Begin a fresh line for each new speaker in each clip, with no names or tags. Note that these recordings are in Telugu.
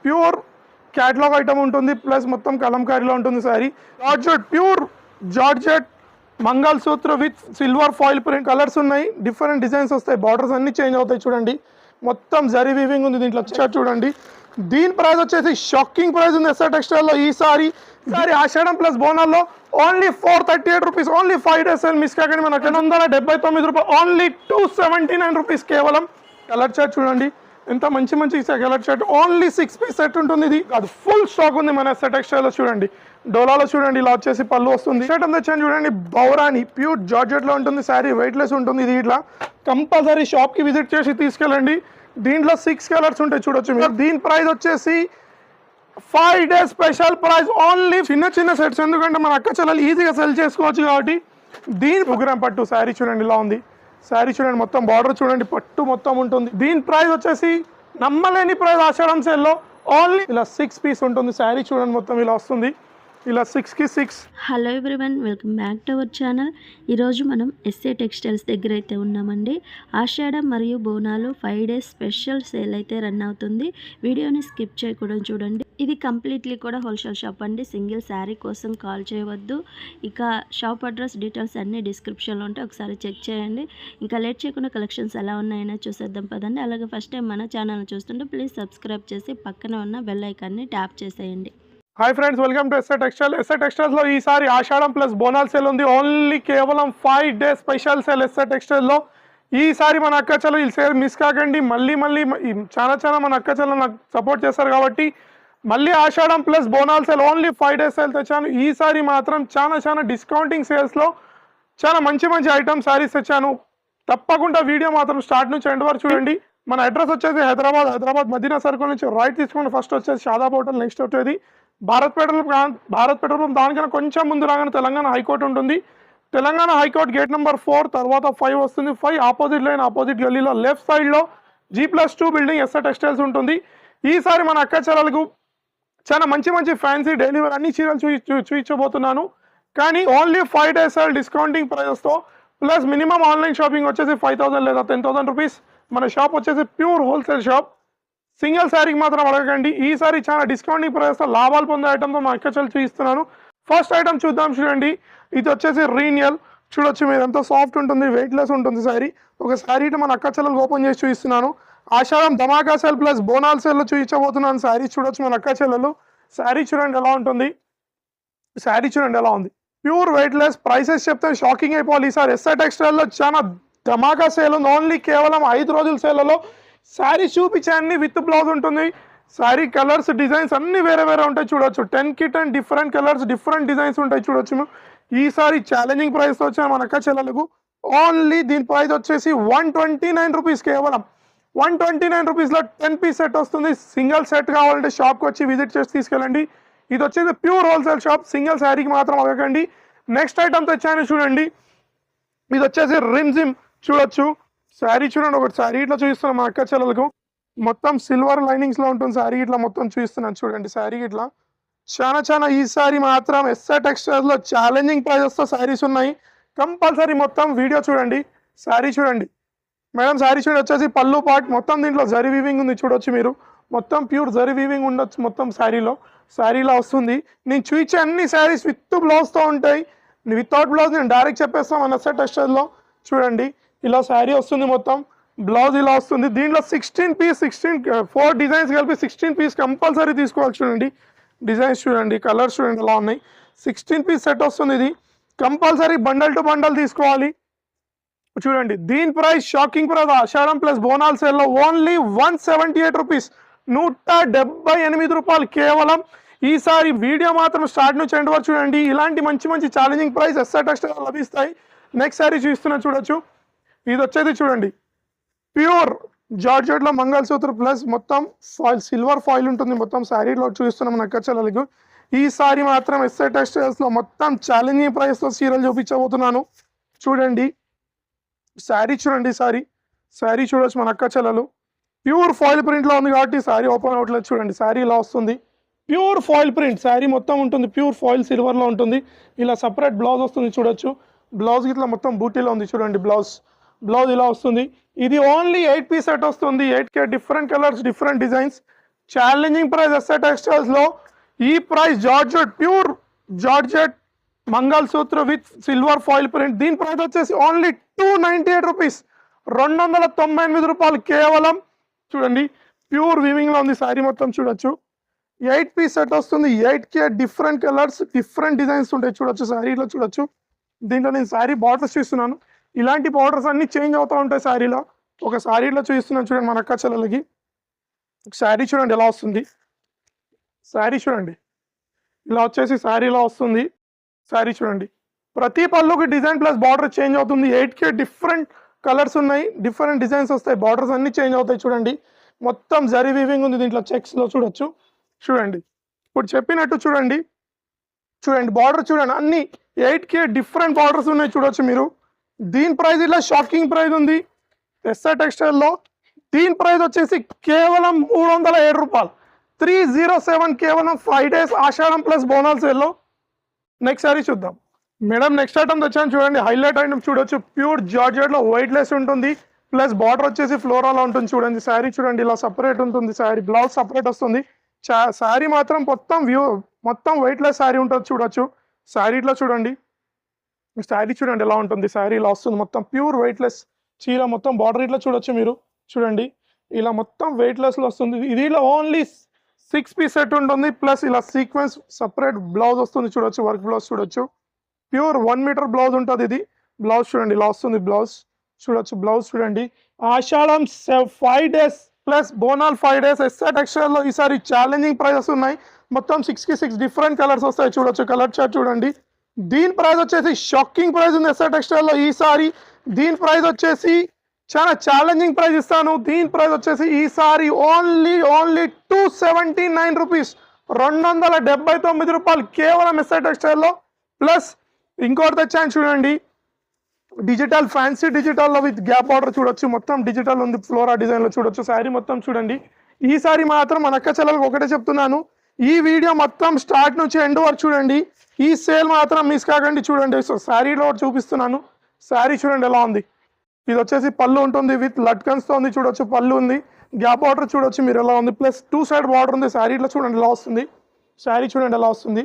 ప్యూర్ క్యాటలాగ్ ఐటమ్ ఉంటుంది, ప్లస్ మొత్తం కలంకారీలో ఉంటుంది sari. Georgette, pure georgette mangalsutra with silver foil print colours ఉన్నాయి, డిఫరెంట్ డిజైన్స్ వస్తాయి, బార్డర్స్ అన్ని చేంజ్ అవుతాయి. చూడండి మొత్తం జరీ వీవింగ్ ఉంది దీంట్లో. చూడండి దీని ప్రైస్ వచ్చేసి షాకింగ్ ప్రైస్ ఉంది ఎస్ఆర్ టెక్స్టైల్లో. ఈ సారీ ఆషాఢం ప్లస్ బోనాల్లో only 438 rupees, only 5 days sale miss కాకండి. మనకు 279 రూపాయలు, ఓన్లీ 279 రూపీస్ కేవలం. కలర్ చార్ట్ చూడండి ఎంత మంచి మంచి colour chart, only 6 piece set ఉంటుంది. ఇది అది ఫుల్ స్టాక్ ఉంది మన ఎస్ఆర్ టెక్స్టైల్లో. చూడండి డోలాలో చూడండి ఇలా వచ్చేసి పళ్ళు వస్తుంది. షర్ట్ అంతా వచ్చాను చూడండి, బౌరాని ప్యూర్ జార్జెట్లో ఉంటుంది శారీ, వెయిట్లెస్ ఉంటుంది. ఇది ఇట్లా కంపల్సరీ షాప్కి విజిట్ చేసి తీసుకెళ్ళండి. దీంట్లో 6 కలర్స్ ఉంటాయి చూడొచ్చు మీరు. దీని ప్రైస్ వచ్చేసి 5 days స్పెషల్ ప్రైస్, ఓన్లీ చిన్న సెట్స్. ఎందుకంటే మన అక్క చెల్లెలు ఈజీగా సెల్ చేసుకోవచ్చు కాబట్టి. దీని ప్రోగ్రామ్ పట్టు శారీ చూడండి ఇలా ఉంది. శారీ చూడండి మొత్తం బార్డర్ చూడండి, పట్టు మొత్తం ఉంటుంది. దీని ప్రైస్ వచ్చేసి నమ్మలేని ప్రైస్ ఆషాఢం సేల్లో, ఓన్లీ ఇలా 6 piece ఉంటుంది. శారీ చూడండి మొత్తం ఇలా వస్తుంది, ఇలా 6కి 6.
Hello everyone, welcome back to our channel. ఈరోజు మనం ఎస్ఏ టెక్స్టైల్స్ దగ్గర అయితే ఉన్నామండి. ఆషాఢం మరియు బోనాలు 5 days స్పెషల్ సేల్ అయితే రన్ అవుతుంది. వీడియోని స్కిప్ చేయకూడదు చూడండి. ఇది కంప్లీట్లీ కూడా హోల్సేల్ షాప్ అండి. సింగిల్ శారీ కోసం కాల్ చేయవద్దు. ఇక షాప్ అడ్రస్ డీటెయిల్స్ అన్నీ డిస్క్రిప్షన్లో ఉంటే ఒకసారి చెక్ చేయండి. ఇంకా లేట్ చేయకుండా కలెక్షన్స్ ఎలా ఉన్నాయో చూసేద్దాం పదండి. అలాగే ఫస్ట్ టైం మన ఛానల్ చూస్తుంటే ప్లీజ్ సబ్స్క్రైబ్ చేసి పక్కన ఉన్న బెల్ ఐకాన్ని ట్యాప్ చేసేయండి.
Hi friends, welcome to SR textile. SR టెక్స్టైల్స్లో ఈసారి ఆషాఢం ప్లస్ బోనాల్ సేల్ ఉంది. ఓన్లీ కేవలం 5 days స్పెషల్ సేల్ ఎస్ఆర్ టెక్స్టైల్లో. ఈసారి మన అక్క చెల్లెలు ఈ సేల్ మిస్ కాకండి. మళ్ళీ చాలా మన అక్క చెల్లెలు నాకు సపోర్ట్ చేస్తారు కాబట్టి మళ్ళీ ఆషాఢం plus Bonal sale only 5 days sale తెచ్చాను. ఈసారి మాత్రం చాలా డిస్కౌంటింగ్ సేల్స్లో చాలా మంచి ఐటమ్ శారీస్ తెచ్చాను. తప్పకుండా వీడియో మాత్రం స్టార్ట్ నుంచి ఎండ్ వరకు చూడండి. మన అడ్రస్ వచ్చేసి హైదరాబాద్ మదీనా సర్కిల్ నుంచి రైట్ తీసుకుని ఫస్ట్ వచ్చేసి షాదాబ్ హోటల్, నెక్స్ట్ వచ్చేది భారత్ పెట్రోల్ పంప్. దానికన్నా కొంచెం ముందు రాగానే తెలంగాణ హైకోర్టు ఉంటుంది. తెలంగాణ హైకోర్టు గేట్ నెంబర్ 4 తర్వాత 5 వస్తుంది. 5 ఆపోజిట్ గల్లీలో లెఫ్ట్ సైడ్లో G+2 బిల్డింగ్ ఎస్ఆర్ టెక్స్టైల్స్ ఉంటుంది. ఈసారి మన అక్క చెల్లెలకు చాలా మంచి ఫ్యాన్సీ డైలీ వేర్ అన్ని చీరలు చూపించబోతున్నాను. కానీ ఓన్లీ 5 days డిస్కౌంటింగ్ ప్రైజెస్తో, ప్లస్ మినిమం ఆన్లైన్ షాపింగ్ వచ్చేసి 5,000 లేదా 10,000 రూపీస్. మన షాప్ వచ్చేసి ప్యూర్ హోల్సేల్ షాప్. సింగిల్ శారీకి మాత్రం అడగండి. ఈసారి చాలా డిస్కౌంటింగ్ ప్రైస్తో లాభాలు పొందే ఐటమ్తో మా అక్క చెల్లెలు చూపిస్తున్నాను. ఫస్ట్ ఐటమ్ చూద్దాం చూడండి. ఇది వచ్చేసి రీనియల్ చూడొచ్చు మీరు, ఎంతో సాఫ్ట్ ఉంటుంది, వెయిట్లెస్ ఉంటుంది శారీ. ఒక శారీ మన అక్క చెల్లెలు ఓపెన్ చేసి చూపిస్తున్నాను. ఆషాఢం ధమాకా సేల్ ప్లస్ బోనాల్ సేల్లో చూపించబోతున్నాను. శారీ చూడొచ్చు మన అక్క చెల్లెలు. శారీ చూడండి ఎలా ఉంటుంది, శారీ చూడండి ఎలా ఉంది, ప్యూర్ వెయిట్లెస్. ప్రైసెస్ చెప్తే షాకింగ్ అయిపోవాలి. ఈసారి ఎస్ఆర్ టెక్స్టైల్లో చాలా ధమాకా సేల్ ఉంది. ఓన్లీ కేవలం 5 రోజుల సేలలో శారీ చూపించాన్ని విత్ బ్లౌజ్ ఉంటుంది. శారీ కలర్స్ డిజైన్స్ అన్ని వేరే ఉంటాయి చూడొచ్చు. 10 డిఫరెంట్ కలర్స్ డిఫరెంట్ డిజైన్స్ ఉంటాయి చూడొచ్చు. ఈసారి ఛాలెంజింగ్ ప్రైస్తో వచ్చిన మన అక్క చెల్లెలకు ఓన్లీ దీని ప్రైస్ వచ్చేసి 129 రూపీస్, కేవలం 129 రూపీస్లో 10 piece సెట్ వస్తుంది. సింగిల్ సెట్ కావాలంటే షాప్కి వచ్చి విజిట్ చేసి తీసుకెళ్ళండి. ఇది వచ్చేసి ప్యూర్ హోల్సేల్ షాప్, సింగిల్ శారీకి మాత్రం అడగండి. నెక్స్ట్ ఐటమ్ తెచ్చాను చూడండి. ఇది వచ్చేసి రిమ్జిమ్ చూడొచ్చు. శారీ చూడండి, ఒకటి శారీ ఇట్లా చూపిస్తున్నాం మా అక్క చెల్లెలకు. మొత్తం సిల్వర్ లైనింగ్స్లో ఉంటుంది శారీ. ఇట్లా మొత్తం చూపిస్తున్నాను చూడండి. శారీ ఇట్లా చాలా ఈ శారీ మాత్రం ఎస్ఆర్ టెక్స్టైల్స్లో ఛాలెంజింగ్ ప్రైజెస్తో శారీస్ ఉన్నాయి. కంపల్సరీ మొత్తం వీడియో చూడండి. శారీ చూడండి మేడం, శారీ చూడండి వచ్చేసి పళ్ళు పార్ట్ మొత్తం దీంట్లో జరీ వీవింగ్ ఉంది చూడొచ్చు మీరు. మొత్తం ప్యూర్ జరీ వీవింగ్ ఉండొచ్చు మొత్తం శారీలో వస్తుంది. నేను చూపించే అన్ని శారీస్ విత్ బ్లౌజ్తో ఉంటాయి. వితౌట్ బ్లౌజ్ నేను డైరెక్ట్ చెప్పేస్తాం మన ఎస్ఆర్ టెక్స్టైల్లో. చూడండి ఇలా శారీ వస్తుంది, మొత్తం బ్లౌజ్ ఇలా వస్తుంది. దీంట్లో 4 డిజైన్స్ కలిపి 16 piece కంపల్సరీ తీసుకోవాలి. చూడండి డిజైన్స్ చూడండి, కలర్స్ చూడండి ఎలా ఉన్నాయి. 16 piece సెట్ వస్తుంది. ఇది కంపల్సరీ బండల్ టు బండల్ తీసుకోవాలి. చూడండి దీని ప్రైస్ షాకింగ్ ప్రైస్ ఆషాఢం ప్లస్ బోనాల్ సేల్లో ఓన్లీ 178 రూపీస్, 178 రూపాయలు కేవలం. ఈసారి వీడియో మాత్రం స్టార్ట్ నుంచి ఎండ్ వరకు చూడండి. ఇలాంటి మంచి ఛాలెంజింగ్ ప్రైస్ ఎస్ఆర్ టెక్స్టైల్ లభిస్తాయి. నెక్స్ట్ శారీ చూస్తున్నా చూడొచ్చు. ఇది వచ్చేది చూడండి ప్యూర్ జార్జెట్లో మంగళసూత్ర ప్లస్ మొత్తం సిల్వర్ ఫాయిల్ ఉంటుంది. మొత్తం శారీలో చూస్తున్నాం మన అక్క చెల్లెలకు. ఈ సారీ మాత్రం ఎస్ఆర్ టెక్స్టైల్స్లో మొత్తం ఛాలెంజింగ్ ప్రైస్తో చీరలు చూపించబోతున్నాను. చూడండి శారీ చూడండి, శారీ చూడొచ్చు మన అక్క చెల్లెలు. ప్యూర్ ఫాయిల్ ప్రింట్లో ఉంది కాబట్టి శారీ ఓపెన్ అవ్వట్లేదు. చూడండి శారీ ఇలా వస్తుంది, ప్యూర్ ఫాయిల్ ప్రింట్ శారీ మొత్తం ఉంటుంది. ప్యూర్ ఫాయిల్ సిల్వర్లో ఉంటుంది. ఇలా సపరేట్ బ్లౌజ్ వస్తుంది చూడొచ్చు. బ్లౌజ్ ఇట్లా మొత్తం బూటీలో ఉంది చూడండి. బ్లౌజ్ ఇలా వస్తుంది. ఇది ఓన్లీ 8 piece సెట్ వస్తుంది. 8K different colours different designs. Challenging price SR textiles లో ఈ price georgette, pure georgette mangalsutra with silver foil print. దీని ప్రైస్ వచ్చేసి ఓన్లీ 298 రూపీస్, 298 రూపాయలు కేవలం. చూడండి ప్యూర్ వీవింగ్ లో ఉంది శారీ మొత్తం చూడొచ్చు. 8 పీస్ సెట్ వస్తుంది, 8K different colours, different designs ఉంటాయి చూడొచ్చు. శారీలో చూడొచ్చు. దీంట్లో నేను శారీ బార్డర్స్ చూస్తున్నాను. ఇలాంటి బార్డర్స్ అన్ని చేంజ్ అవుతూ ఉంటాయి శారీలో. ఒక శారీలో చూస్తున్నాను చూడండి మన అక్క చెల్లెలకి. శారీ చూడండి ఎలా వస్తుంది. శారీ చూడండి ఇలా వచ్చేసి శారీలో వస్తుంది. శారీ చూడండి ప్రతి పళ్ళుకి డిజైన్ ప్లస్ బార్డర్ చేంజ్ అవుతుంది. 8K డిఫరెంట్ కలర్స్ ఉన్నాయి, డిఫరెంట్ డిజైన్స్ వస్తాయి, బార్డర్స్ అన్ని చేంజ్ అవుతాయి చూడండి. మొత్తం జరీ వీవింగ్ ఉంది దీంట్లో, చెక్స్లో చూడొచ్చు. చూడండి ఇప్పుడు చెప్పినట్టు చూడండి. చూడండి బార్డర్ చూడండి, అన్ని 8K డిఫరెంట్ బార్డర్స్ ఉన్నాయి చూడొచ్చు మీరు. దీని ప్రైస్ ఇలా షాకింగ్ ప్రైస్ ఉంది ఎస్ఆర్ టెక్స్టైల్లో. దీని ప్రైస్ వచ్చేసి కేవలం 307 రూపాయలు, 307, కేవలం 5 days ఆషాఢం ప్లస్ బోనల్ సేల్లో. నెక్స్ట్ సారీ చూద్దాం మేడం. నెక్స్ట్ ఐటమ్ వచ్చాను చూడండి, హైలైట్ ఐటమ్ చూడొచ్చు. ప్యూర్ జార్జెట్ లో వైట్ లెస్ ఉంటుంది, ప్లస్ బార్డర్ వచ్చేసి ఫ్లోరాలో ఉంటుంది చూడండి. శారీ చూడండి ఇలా సపరేట్ ఉంటుంది, శారీ బ్లౌజ్ సపరేట్ వస్తుంది. శారీ మాత్రం మొత్తం వెయిట్ లెస్ శారీ ఉంటుంది చూడొచ్చు. శారీలో చూడండి, శారీ చూడండి ఎలా ఉంటుంది. శారీ ఇలా వస్తుంది, మొత్తం ప్యూర్ వెయిట్ లెస్ చీర, మొత్తం బార్డర్ ఇట్లా చూడొచ్చు మీరు. చూడండి ఇలా మొత్తం వెయిట్ లెస్ లో వస్తుంది. ఇదిలో ఓన్లీ 6 పీస్ సెట్ ఉంటుంది, ప్లస్ ఇలా సీక్వెన్స్ సపరేట్ బ్లౌజ్ వస్తుంది చూడొచ్చు, వర్క్ బ్లౌజ్ చూడొచ్చు. ప్యూర్ 1 మీటర్ బ్లౌజ్ ఉంటుంది ఇది. బ్లౌజ్ చూడండి ఇలా వస్తుంది, బ్లౌజ్ చూడొచ్చు. బ్లౌజ్ చూడండి ఆషాఢం 5 days ప్లస్ బోనాల్ 5 days ఎస్ఆర్ టెక్స్టైల్ లో ఈసారి ఛాలెంజింగ్ ప్రైజెస్ ఉన్నాయి. మొత్తం 6కి 6 డిఫరెంట్ కలర్స్ వస్తాయి చూడొచ్చు. కలర్ చార్ట్ చూడండి. దీని ప్రైస్ వచ్చేసి షాకింగ్ ప్రైస్ ఉంది ఎస్ఆర్ టెక్స్టైల్ లో ఈసారి. దీని ప్రైస్ వచ్చేసి చాలా ఛాలెంజింగ్ ప్రైస్ ఇస్తాను. దీని ప్రైస్ వచ్చేసి ఈసారి ఓన్లీ 279 రూపీస్, 279 రూపాయలు కేవలం ఎస్ఆర్ టెక్స్టైల్లో. ప్లస్ ఇంకోటి తెచ్చాను చూడండి, డిజిటల్ ఫ్యాన్సీ డిజిటల్లో విత్ గ్యాప్ బార్డర్ చూడొచ్చు. మొత్తం డిజిటల్ ఉంది, ఫ్లోరా డిజైన్లో చూడొచ్చు. శారీ మొత్తం చూడండి. ఈ సారీ మాత్రం మన అక్క చెల్లెలకు ఒకటే చెప్తున్నాను, ఈ వీడియో మొత్తం స్టార్ట్ నుంచి ఎండ్ వరకు చూడండి. ఈ సేల్ మాత్రం మిస్ కాకండి. చూడండి సో శారీలో చూపిస్తున్నాను. శారీ చూడండి ఎలా ఉంది. ఇది వచ్చేసి పళ్ళు ఉంటుంది, విత్ లట్కన్స్తో ఉంది చూడొచ్చు. పళ్ళు ఉంది, గ్యాప్ బార్డర్ చూడొచ్చు మీరు ఎలా ఉంది, ప్లస్ 2 side బార్డర్ ఉంది. శారీలో చూడండి ఎలా వస్తుంది. శారీ చూడండి ఎలా వస్తుంది.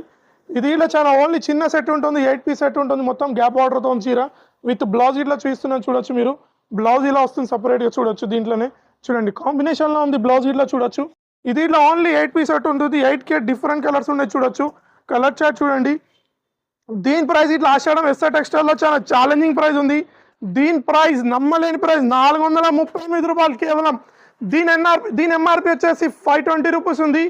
ఇది ఇలా చాలా ఓన్లీ చిన్న సెట్ ఉంటుంది, 8 పీస్ సెట్ ఉంటుంది, మొత్తం గ్యాప్ బార్డర్తో చీర విత్ బ్లౌజ్ ఇట్లా చూస్తున్నాను చూడొచ్చు మీరు. బ్లౌజ్ ఇలా వస్తుంది సపరేట్గా చూడొచ్చు. దీంట్లోనే చూడండి కాంబినేషన్లో ఉంది బ్లౌజ్ ఇట్లా చూడొచ్చు. ఇది ఇట్లా ఓన్లీ 8 పీస్ సెట్ ఉంటుంది, 8K డిఫరెంట్ కలర్స్ ఉన్నాయి చూడొచ్చు. కలర్ చార్ట్ చూడండి. దీని ప్రైస్ ఇట్లా ఆషాఢం ఎస్ఆర్ టెక్స్టైల్లో చాలా ఛాలెంజింగ్ ప్రైస్ ఉంది. దీని ప్రైస్ నమ్మలేని ప్రైస్ 438 రూపాయలు కేవలం. దీని ఎంఆర్పి వచ్చేసి 520 రూపీస్ ఉంది.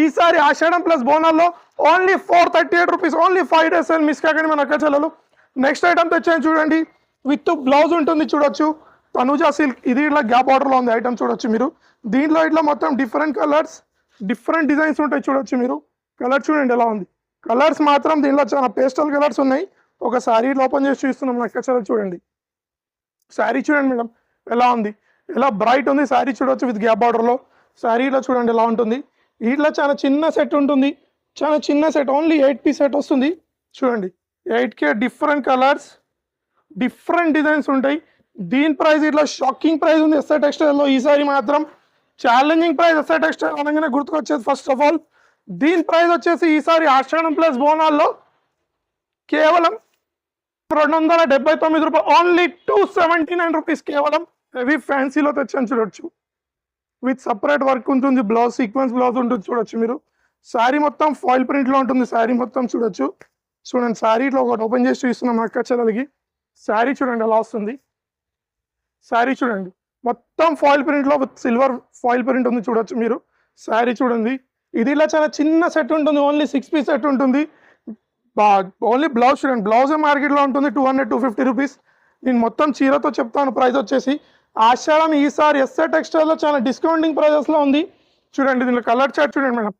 ఈసారి ఆషాఢం ప్లస్ బోనాల్లో only 438 rupees, only 5 days sale miss కాకండి మన అక్క చెల్లెలు. నెక్స్ట్ ఐటమ్ తెచ్చాను చూడండి, విత్ బ్లౌజ్ ఉంటుంది చూడొచ్చు. తనుజా సిల్క్, ఇది ఇట్లా గ్యాప్ బార్డర్లో ఉంది ఐటమ్ చూడొచ్చు మీరు. దీంట్లో ఇట్లా మొత్తం డిఫరెంట్ కలర్స్, డిఫరెంట్ డిజైన్స్ ఉంటాయి చూడొచ్చు మీరు. కలర్ చూడండి ఎలా ఉంది. కలర్స్ మాత్రం దీనిలో చాలా పేస్టల్ కలర్స్ ఉన్నాయి. ఒక శారీ ఓపెన్ చేసి చూస్తున్నాం మన అక్క చెల్లెలు చూడండి. శారీ చూడండి మేడం ఎలా ఉంది, ఎలా బ్రైట్ ఉంది. శారీ చూడొచ్చు విత్ గ్యాప్ బార్డర్లో. శారీలో చూడండి ఎలా ఉంటుంది. వీటిలో చాలా చిన్న సెట్ ఉంటుంది, చాలా చిన్న సెట్, ఓన్లీ 8 పీస్ సెట్ వస్తుంది చూడండి. 8K different colours, different designs ఉంటాయి. దీని ప్రైస్ ఇట్లా షాకింగ్ ప్రైస్ ఉంది ఎస్ఆర్ టెక్స్టైల్లో. ఈసారి మాత్రం ఛాలెంజింగ్ ప్రైస్ ఎస్ఆర్ టెక్స్టైల్ అనగానే గుర్తుకొచ్చేది ఫస్ట్ ఆఫ్ ఆల్. దీని ప్రైస్ వచ్చేసి ఈసారి ఆషాఢం ప్లస్ బోనాల్లో కేవలం 279 రూపాయలు, ఓన్లీ 279 రూపీస్ కేవలం. హెవీ ఫ్యాన్సీలో తెచ్చాను చూడొచ్చు. విత్ సపరేట్ వర్క్ ఉంటుంది, బ్లౌజ్ సీక్వెన్స్ బ్లౌజ్ ఉంటుంది చూడొచ్చు మీరు. శారీ మొత్తం ఫాయిల్ ప్రింట్లో ఉంటుంది. శారీ మొత్తం చూడొచ్చు. చూడండి శారీలో ఒకటి ఓపెన్ చేసి చూస్తున్నాం అక్క చెల్లెలకి. శారీ చూడండి ఎలా వస్తుంది. శారీ చూడండి మొత్తం ఫాయిల్ ప్రింట్లో విత్ సిల్వర్ ఫాయిల్ ప్రింట్ ఉంది చూడొచ్చు మీరు. శారీ చూడండి. ఇది ఇలా చాలా చిన్న సెట్ ఉంటుంది, ఓన్లీ 6 పీస్ సెట్ ఉంటుంది. ఓన్లీ బ్లౌజ్ చూడండి. బ్లౌజ్ మార్కెట్లో ఉంటుంది 200-250 రూపీస్. నేను మొత్తం చీరతో చెప్తాను ప్రైస్ వచ్చేసి. ఆషాఢం ఈసారి ఎస్ఆర్ టెక్స్టైల్లో చాలా డిస్కౌంటింగ్ ప్రైజెస్లో ఉంది చూడండి. దీనిలో కలర్ చార్ట్ చూడండి మేడం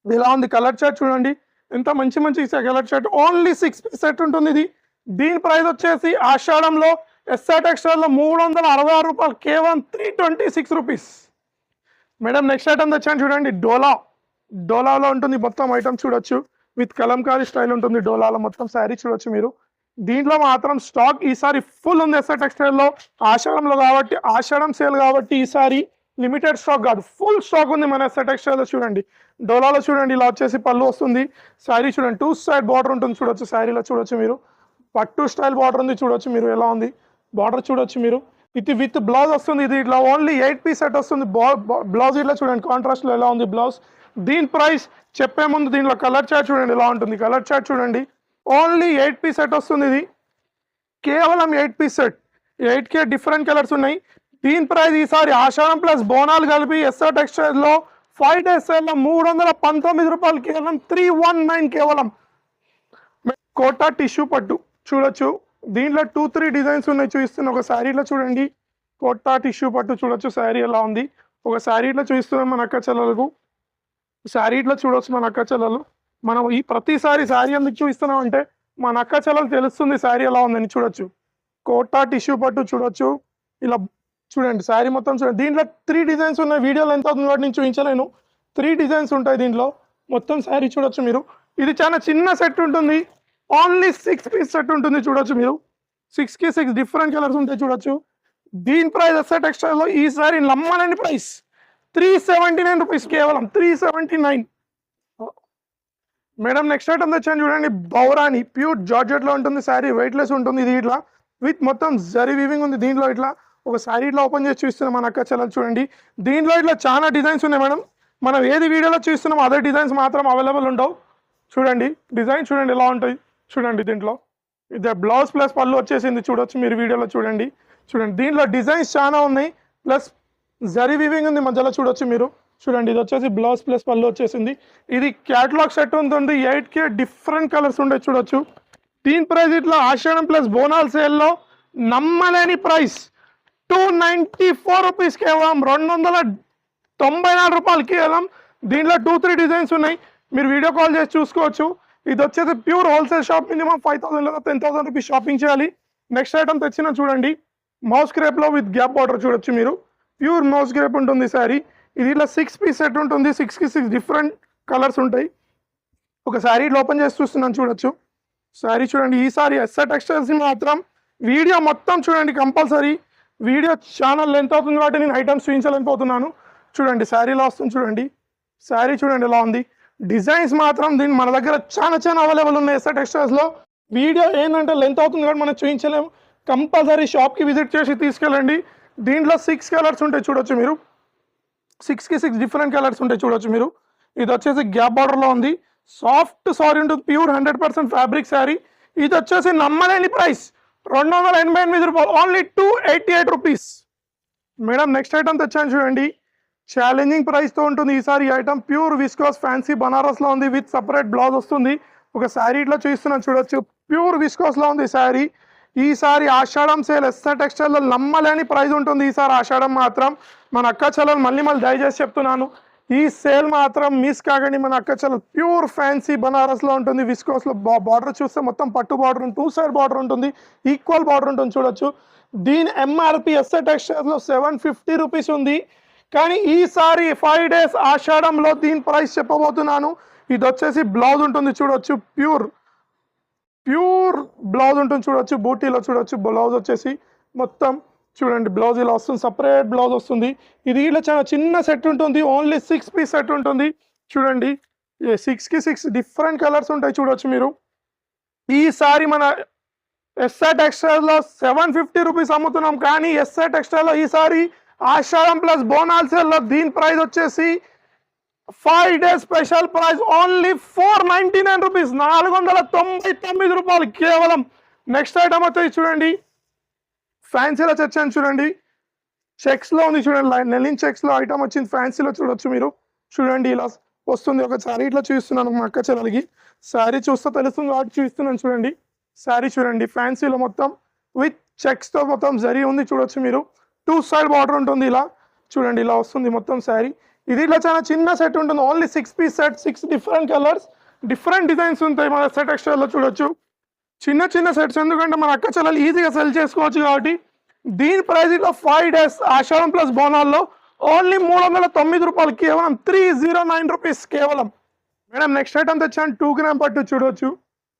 ఇలా ఉంది. కలర్ చార్ట్ చూడండి ఎంత మంచి మంచి colour chart. Only 6 piece set ఉంటుంది ఇది. దీని ప్రైస్ వచ్చేసి ఆషాఢంలో ఎస్ఆర్ టెక్స్టైల్లో 366 రూపాయలు కేవలం 326 రూపీస్. మేడం నెక్స్ట్ ఐటమ్ తెచ్చాను చూడండి, డోలాలో ఉంటుంది మొత్తం ఐటమ్ చూడొచ్చు. విత్ కలంకారీ స్టైల్ ఉంటుంది డోలాలో మొత్తం. శారీ చూడొచ్చు మీరు. దీంట్లో మాత్రం స్టాక్ ఈసారి ఫుల్ ఉంది ఎస్ఆర్ టెక్స్టైల్లో. ఆషాఢంలో కాబట్టి, ఆషాఢం సేల్ కాబట్టి ఈసారి లిమిటెడ్ స్టాక్ కాదు, ఫుల్ స్టాక్ ఉంది మన ఎస్ఆర్ టెక్స్టైల్లో. చూడండి డోలాలో చూడండి ఇలా వచ్చేసి పళ్ళు వస్తుంది. శారీ చూడండి 2 సైడ్ బార్డర్ ఉంటుంది చూడొచ్చు. శారీలో చూడొచ్చు మీరు పట్టు స్టైల్ బార్డర్ ఉంది చూడొచ్చు మీరు ఎలా ఉంది బార్డర్ చూడొచ్చు మీరు. ఇది విత్ బ్లౌజ్ వస్తుంది. ఇది ఇట్లా ఓన్లీ 8 పీస్ సెట్ వస్తుంది. బ్లౌజ్ ఇట్లా చూడండి కాంట్రాస్ట్లో ఎలా ఉంది బ్లౌజ్. దీని ప్రైస్ చెప్పే ముందు దీనిలో కలర్ చార్ట్ చూడండి ఎలా ఉంటుంది. కలర్ చార్ట్ చూడండి ఓన్లీ 8 పీస్ సెట్ వస్తుంది. ఇది కేవలం 8 piece set, 8K different colours ఉన్నాయి. దీని ప్రైస్ ఈసారి ఆషాఢం ప్లస్ బోనాలు కలిపి ఎస్ఆర్ టెక్స్టైల్లో 5 డేస్ సేల్లో 319 రూపాయలు, కేవలం 319 కేవలం. కోటా టిష్యూ పట్టు చూడొచ్చు. దీంట్లో 2-3 డిజైన్స్ ఉన్నాయి చూపిస్తున్నా. ఒక శారీలో చూడండి కోటా టిష్యూ పట్టు చూడొచ్చు శారీ ఎలా ఉంది. ఒక శారీలో చూపిస్తున్నాం మన అక్క చెల్లెలకు. శారీలో చూడొచ్చు మన అక్క చెల్లెలు. మనం ఈ ప్రతిసారి శారీ ఎందుకు చూపిస్తున్నాం అంటే మన అక్క చెల్లెలు తెలుస్తుంది శారీ ఎలా ఉందని. చూడొచ్చు కోటా టిష్యూ పట్టు చూడొచ్చు ఇలా చూడండి శారీ మొత్తం చూడండి. దీంట్లో 3 డిజైన్స్ ఉన్నాయి. వీడియోలో ఎంత అవుతుంది వాటి నుంచి చూపించలేను. 3 డిజైన్స్ ఉంటాయి దీంట్లో. మొత్తం శారీ చూడొచ్చు మీరు. ఇది చాలా చిన్న సెట్ ఉంటుంది. ఓన్లీ 6 పీస్ సెట్ ఉంటుంది చూడొచ్చు మీరు. 6కి 6 డిఫరెంట్ కలర్స్ ఉంటాయి చూడొచ్చు. దీని ప్రైస్ ఎస్ఆర్ టెక్స్టైల్లో ఈసారి నమ్మలేని ప్రైస్ 379 రూపీస్, కేవలం 379. మేడం నెక్స్ట్ ఐటమ్ తెచ్చాను చూడండి. బౌరాని ప్యూర్ జార్జెట్లో ఉంటుంది శారీ, వెయిట్లెస్ ఉంటుంది. ఇది ఇట్లా విత్ మొత్తం జరీ వీవింగ్ ఉంది. దీంట్లో ఇట్లా ఒక శారీ ఇట్లా ఓపెన్ చేసి చూస్తున్నాం మన అక్క చెల్లెలు చూడండి. దీంట్లో ఇట్లా చాలా డిజైన్స్ ఉన్నాయి మేడం. మనం ఏది వీడియోలో చూస్తున్నామో అదే డిజైన్స్ మాత్రం అవైలబుల్ ఉండవు. చూడండి డిజైన్ చూడండి ఎలా ఉంటాయి చూడండి. దీంట్లో ఇది బ్లౌజ్ ప్లస్ పళ్ళు వచ్చేసింది చూడొచ్చు మీరు వీడియోలో చూడండి. చూడండి దీంట్లో డిజైన్స్ చాలా ఉన్నాయి, ప్లస్ జరీ వీవింగ్ ఉంది మధ్యలో చూడొచ్చు మీరు. చూడండి ఇది వచ్చేసి బ్లౌజ్ ప్లస్ పళ్ళు వచ్చేసింది. ఇది క్యాటలాగ్ సెట్ ఉంటుంది. 8K డిఫరెంట్ కలర్స్ ఉంటాయి చూడొచ్చు. దీని ప్రైస్ ఇట్లా ఆషాఢం ప్లస్ బోనాల్ సేల్లో నమ్మలేని ప్రైస్ 294 రూపీస్, కేవలం 294 రూపాయలు కేవలం. దీంట్లో 2-3 డిజైన్స్ ఉన్నాయి, మీరు వీడియో కాల్ చేసి చూసుకోవచ్చు. ఇది వచ్చేసి ప్యూర్ హోల్సేల్ షాప్. మినిమం 5,000 లేదా 10,000 రూపీస్ షాపింగ్ చేయాలి. నెక్స్ట్ ఐటమ్ తెచ్చిన చూడండి మౌస్ క్రేప్లో విత్ గ్యాప్ బార్డర్ చూడొచ్చు మీరు. ప్యూర్ మౌస్ క్రేప్ ఉంటుంది శారీ. ఇది ఇట్లా 6 పీస్ సెట్ ఉంటుంది. 6కి 6 డిఫరెంట్ కలర్స్ ఉంటాయి. ఒక శారీ ఓపెన్ చేసి చూస్తున్నాను చూడొచ్చు. శారీ చూడండి. ఈ సారీ ఎస్ఆర్ టెక్స్టైల్స్ మాత్రం వీడియో మొత్తం చూడండి కంపల్సరీ. వీడియో ఛానల్ లెంత్ అవుతుంది కాబట్టి నేను ఐటమ్స్ చూపించలేకపోతున్నాను. చూడండి శారీలో వస్తుంది చూడండి. శారీ చూడండి ఎలా ఉంది. డిజైన్స్ మాత్రం దీని మన దగ్గర చాలా అవైలబుల్ ఉన్నాయి ఎస్ఆర్ టెక్స్టైల్స్లో. వీడియో ఏంటంటే లెంత్ అవుతుంది కాబట్టి మనం చూపించలేము. కంపల్సరీ షాప్కి విజిట్ చేసి తీసుకెళ్ళండి. దీంట్లో 6 కలర్స్ ఉంటాయి చూడొచ్చు మీరు. 6కి 6 డిఫరెంట్ కలర్స్ ఉంటాయి చూడొచ్చు మీరు. ఇది వచ్చేసి గ్యాప్ బార్డర్లో ఉంది. సాఫ్ట్ సారీ ఉంటుంది, ప్యూర్ 100% ఫ్యాబ్రిక్ శారీ. ఇది వచ్చేసి నమ్మలేని ప్రైస్ 288 రూపాయలు, only 288 rupees. Madam next item తెచ్చాను చూడండి. ఛాలెంజింగ్ ప్రైస్తో ఉంటుంది ఈసారి ఈ ఐటమ్. ప్యూర్ విస్కోస్ ఫ్యాన్సీ బనారస్లో ఉంది, విత్ సపరేట్ బ్లౌజ్ వస్తుంది. ఒక శారీ ఇట్లా చూస్తున్నాను చూడొచ్చు. ప్యూర్ విస్కోస్లో ఉంది శారీ. ఈసారి ఆషాఢం సేల్ ఎస్ఆర్ టెక్స్టైల్లో నమ్మలేని ప్రైస్ ఉంటుంది ఈసారి ఆషాఢం మాత్రం. మన అక్క చెల్లెలు మళ్ళీ దయచేసి చెప్తున్నాను, ఈ సేల్ మాత్రం మిస్ కాకండి. మన అక్క చెల్లెలు ప్యూర్ ఫ్యాన్సీ బనారస్లో ఉంటుంది. విస్కోస్లో బార్డర్ చూస్తే మొత్తం పట్టు బార్డర్ ఉంటుంది, 2 సైడ్ బార్డర్ ఉంటుంది, ఈక్వల్ బార్డర్ ఉంటుంది చూడొచ్చు. దీని ఎంఆర్పి ఎస్ఆర్ టెక్స్టైల్స్లో 750 రూపీస్ ఉంది. కానీ ఈసారి 5 డేస్ ఆషాఢంలో దీని ప్రైస్ చెప్పబోతున్నాను. ఇది వచ్చేసి బ్లౌజ్ ఉంటుంది చూడొచ్చు. ప్యూర్ బ్లౌజ్ ఉంటుంది చూడొచ్చు. బూటీలో చూడొచ్చు బ్లౌజ్ వచ్చేసి మొత్తం చూడండి. బ్లౌజ్ ఇలా వస్తుంది, సపరేట్ బ్లౌజ్ వస్తుంది. ఇది ఇలా చాలా చిన్న సెట్ ఉంటుంది, ఓన్లీ 6 పీస్ సెట్ ఉంటుంది చూడండి. 6కి 6 డిఫరెంట్ కలర్స్ ఉంటాయి చూడొచ్చు మీరు. ఈసారి మన ఎస్ఆర్ టెక్స్టైల్లో 750 రూపీస్ అమ్ముతున్నాం. కానీ ఎస్ఆర్ టెక్స్టైల్లో ఈసారి ఆషాఢం ప్లస్ బోనాల్ సేల్లో దీని ప్రైస్ వచ్చేసి 5 days special price only 499 rupees, 499 రూపాయలు కేవలం. నెక్స్ట్ ఐటమ్ వచ్చేసి చూడండి ఫ్యాన్సీలో తెచ్చాను చూడండి. చెక్స్లో ఉంది చూడండి, నెలిన్ చెక్స్లో ఐటమ్ వచ్చింది ఫ్యాన్సీలో చూడొచ్చు మీరు. చూడండి ఇలా వస్తుంది. ఒక శారీ ఇట్లా చూస్తున్నాను మా అక్క చెల్లెలకి. శారీ చూస్తే తెలుస్తుంది కాబట్టి చూస్తున్నాను చూడండి. శారీ చూడండి ఫ్యాన్సీలో మొత్తం విత్ చెక్స్తో మొత్తం జరీ ఉంది చూడొచ్చు మీరు. 2 సైడ్ బార్డర్ ఉంటుంది ఇలా చూడండి. ఇలా వస్తుంది మొత్తం శారీ. ఇది ఇట్లా చాలా చిన్న సెట్ ఉంటుంది, only 6 piece set. 6 different colours, different designs ఉంటాయి మన ఎస్ఆర్ టెక్స్టైల్లో చూడొచ్చు. చిన్న సెట్స్ ఎందుకంటే మన అక్క చెల్లెలు ఈజీగా సెల్ చేసుకోవచ్చు కాబట్టి. దీని ప్రైస్ ఇట్లా 5 డేస్ ఆషాఢం ప్లస్ బోనాల్లో ఓన్లీ 309 రూపాయలు, కేవలం 309 రూపీస్ కేవలం. మేడం నెక్స్ట్ ఐటమ్ తెచ్చాను 2 గ్రామ్ పట్టు చూడొచ్చు.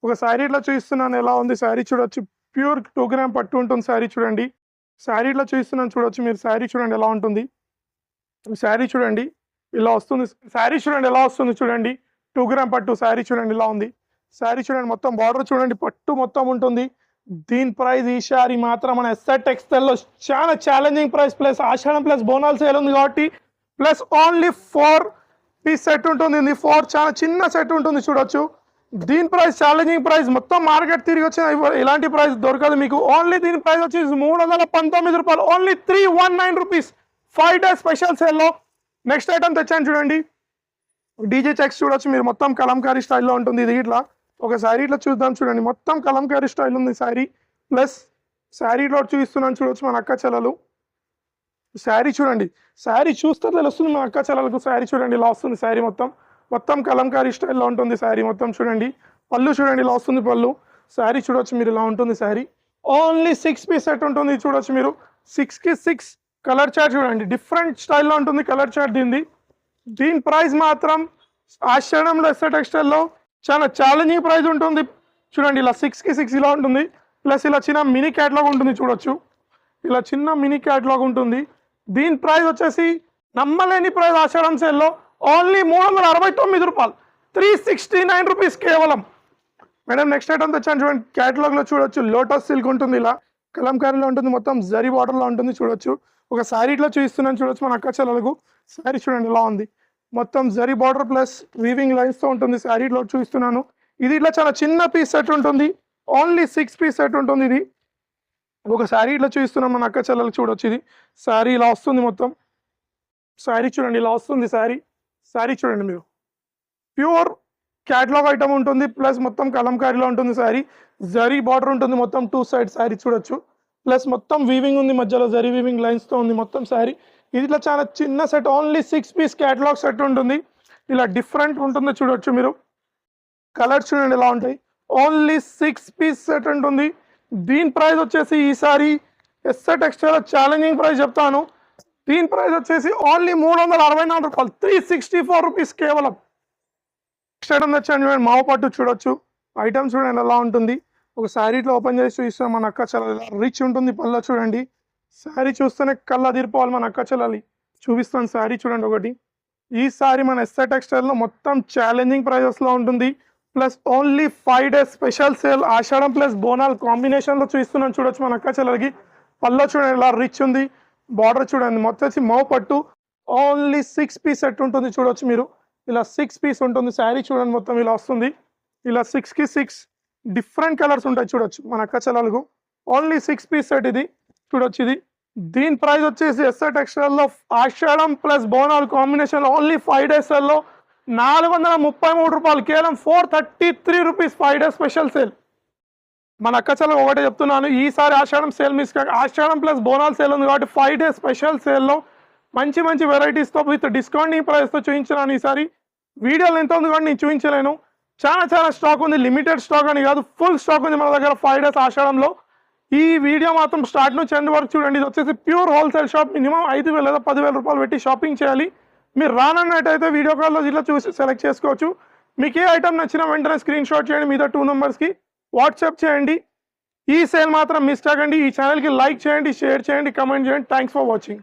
ఒక శారీ ఇట్లా చూపిస్తున్నాను ఎలా ఉంది శారీ చూడొచ్చు. ప్యూర్ 2 గ్రామ్ పట్టు ఉంటుంది శారీ చూడండి. శారీ ఇట్లా చూపిస్తున్నాను చూడొచ్చు మీరు. శారీ చూడండి ఎలా ఉంటుంది. శారీ చూడండి ఇలా వస్తుంది. శారీ చూడండి ఎలా వస్తుంది చూడండి. 2 గ్రామ్ పట్టు శారీ చూడండి ఇలా ఉంది. శారీ చూడండి మొత్తం బార్డర్ చూడండి పట్టు మొత్తం ఉంటుంది. దీని ప్రైస్ ఈ శారీ మాత్రం మన ఎస్ఆర్ టెక్స్టైల్లో చాలా ఛాలెంజింగ్ ప్రైస్ ప్లస్ ఆషాఢం ప్లస్ బోనాల్ సేల్ ఉంది కాబట్టి ప్లస్ ఓన్లీ 4 పీస్ సెట్ ఉంటుంది. ఇది 4 చాలా చిన్న సెట్ ఉంటుంది చూడొచ్చు. దీని ప్రైస్ ఛాలెంజింగ్ ప్రైస్ మొత్తం మార్కెట్ తిరిగి వచ్చిన ఇలాంటి ప్రైస్ దొరకదు మీకు. ఓన్లీ దీని ప్రైస్ వచ్చేసి 319 రూపాయలు. ఓన్లీ 319 రూపీస్ 5 డేస్ స్పెషల్ సేల్లో. నెక్స్ట్ ఐటమ్ తెచ్చాను చూడండి. డీజే చెక్స్ చూడొచ్చు మీరు. మొత్తం కలంకారీ స్టైల్లో ఉంటుంది. ఇది ఇట్లా ఒక శారీ ఇట్లా చూద్దాం చూడండి. మొత్తం కలంకారీ స్టైల్ ఉంది శారీ. ప్లస్ శారీలో చూపిస్తున్నాను చూడొచ్చు మన అక్క చెల్లెలు. శారీ చూడండి. శారీ చూస్తే తెలుస్తుంది మన అక్క చెల్లెలకు. శారీ చూడండి ఇలా వస్తుంది. శారీ మొత్తం కలంకారీ స్టైల్లో ఉంటుంది శారీ మొత్తం చూడండి. పళ్ళు చూడండి ఇలా వస్తుంది పళ్ళు. శారీ చూడొచ్చు మీరు ఇలా ఉంటుంది శారీ. ఓన్లీ 6 పీస్ సెట్ ఉంటుంది చూడొచ్చు మీరు. 6కి 6 కలర్ చార్ట్ చూడండి. డిఫరెంట్ స్టైల్లో ఉంటుంది కలర్ చార్ట్ దీనిది. దీని ప్రైస్ మాత్రం ఆషాఢంలో ఎస్ఆర్ టెక్స్టైల్లో చాలా ఛాలెంజింగ్ ప్రైస్ ఉంటుంది చూడండి. ఇలా 6కి 6 ఇలా ఉంటుంది. ప్లస్ ఇలా చిన్న మినీ క్యాట్లాగ్ ఉంటుంది చూడొచ్చు. ఇలా చిన్న మినీ క్యాట్లాగ్ ఉంటుంది. దీని ప్రైస్ వచ్చేసి నమ్మలేని ప్రైస్ ఆషాఢం సేల్లో ఓన్లీ 369 రూపాయలు. 369 రూపీస్ కేవలం. మేడం నెక్స్ట్ ఐటమ్ తెచ్చాను చూడండి. క్యాటలాగ్లో చూడొచ్చు లోటస్ సిల్క్ ఉంటుంది. ఇలా కలంకారీలో ఉంటుంది. మొత్తం జరీ బార్డర్లో ఉంటుంది చూడొచ్చు. ఒక శారీ ఇట్లా చూపిస్తున్నాను చూడొచ్చు మన అక్క చెల్లెలకు. శారీ చూడండి ఇలా ఉంది. మొత్తం జరీ బార్డర్ ప్లస్ వీవింగ్ లైన్స్తో ఉంటుంది. శారీ ఇట్లా చూపిస్తున్నాను. ఇది ఇట్లా చాలా చిన్న పీస్ సెట్ ఉంటుంది. ఓన్లీ 6 పీస్ సెట్ ఉంటుంది ఇది. ఒక శారీ ఇట్లా చూపిస్తున్నాం మన అక్క చెల్లెలకు చూడొచ్చు. ఇది శారీ ఇలా వస్తుంది మొత్తం. శారీ చూడండి ఇలా వస్తుంది శారీ. శారీ చూడండి మీరు. ప్యూర్ క్యాటలాగ్ ఐటమ్ ఉంటుంది. ప్లస్ మొత్తం కలంకారీలో ఉంటుంది శారీ. జరీ బార్డర్ ఉంటుంది మొత్తం 2 సైడ్ శారీ చూడొచ్చు. ప్లస్ మొత్తం వీవింగ్ ఉంది మధ్యలో జరీ వీవింగ్ లైన్స్తో ఉంది మొత్తం శారీ. ఇది ఇట్లా చాలా చిన్న set. Only 6 piece catalogue set ఉంటుంది. ఇలా డిఫరెంట్ ఉంటుంది చూడొచ్చు మీరు. కలర్స్ చూడండి ఎలా ఉంటాయి. ఓన్లీ 6 పీస్ సెట్ ఉంటుంది. దీని ప్రైస్ వచ్చేసి ఈసారి ఎస్ఆర్ టెక్స్టైల్ ఛాలెంజింగ్ ప్రైస్ చెప్తాను. దీని ప్రైస్ వచ్చేసి ఓన్లీ 364 రూపాయలు. 364 రూపీస్ కేవలం. నెక్స్ట్ ఐటమ్ తెచ్చాను చూడండి. మావ పట్టు చూడొచ్చు. ఐటమ్ చూడండి ఎలా ఉంటుంది. ఒక శారీ ఇట్లా ఓపెన్ చేసి చూపిస్తాం మన అక్క చెల్లెలి. రిచ్ ఉంటుంది పళ్ళ చూడండి. శారీ చూస్తేనే కళ్ళ అదిరిపోవాలి మన అక్క చెల్లెలి. చూపిస్తాను శారీ చూడండి ఒకటి. ఈ శారీ మన ఎస్ఆర్ టెక్స్టైల్లో మొత్తం ఛాలెంజింగ్ ప్రైజెస్లో ఉంటుంది. Plus only 5 days special sale Ashadham plus Bonalu కాంబినేషన్లో చూపిస్తున్నాను చూడొచ్చు మన అక్క చెల్లెలకి. పళ్ళ చూడండి ఇలా రిచ్ ఉంది. బార్డర్ చూడండి మొత్తం వచ్చి మావ పట్టు. ఓన్లీ 6 పీస్ సెట్ ఉంటుంది చూడొచ్చు మీరు. ఇలా 6 పీస్ ఉంటుంది. శారీ చూడండి మొత్తం ఇలా వస్తుంది. ఇలా 6కి 6 డిఫరెంట్ కలర్స్ ఉంటాయి చూడొచ్చు మన అక్క చెల్లెలకు. ఓన్లీ 6 పీస్ సెట్ ఇది చూడొచ్చు. ఇది దీని ప్రైస్ వచ్చేసి ఎస్ఆర్ టెక్స్టైల్లో ఆషాఢం ప్లస్ బోనాల్ కాంబినేషన్లో ఓన్లీ 5 డేస్లో 433 రూపాయలు కేవలం. 433 రూపీస్ 5 డేస్ స్పెషల్ సేల్. మన అక్క చెల్లెలు ఒకటే చెప్తున్నాను. ఈసారి ఆషాఢం సేల్ మిస్ కాక. ఆషాఢం ప్లస్ బోనాల్ సేల్ ఉంది కాబట్టి 5 డేస్ స్పెషల్ సేల్లో మంచి మంచి వెరైటీస్తో విత్ డిస్కౌంటింగ్ ప్రైస్తో చూపించినాను. ఈసారి వీడియోలు ఎంత ఉంది కాబట్టి నేను చూపించలేను. చాలా స్టాక్ ఉంది. లిమిటెడ్ స్టాక్ అని కాదు, ఫుల్ స్టాక్ ఉంది మన దగ్గర 5 డేస్ ఆషాఢంలో. ఈ వీడియో మాత్రం స్టార్ట్ నుంచి ఎండ్ వరకు చూడండి. ఇది వచ్చేసి ప్యూర్ హోల్సేల్ షాప్. మినిమం 5,000 లేదా 10,000 రూపాయలు పెట్టి షాపింగ్ చేయాలి. మీరు రానన్నట్టయితే వీడియో కాల్లో ఇట్లా చూసి సెలెక్ట్ చేసుకోవచ్చు. మీకు ఏ ఐటమ్ నచ్చినా వెంటనే స్క్రీన్ షాట్ చేయండి. మీద 2 నెంబర్స్కి వాట్సాప్ చేయండి. ఈ సేల్ మాత్రం మిస్ కాకండి. ఈ ఛానల్కి లైక్ చేయండి, షేర్ చేయండి, కమెంట్ చేయండి. Thanks for watching.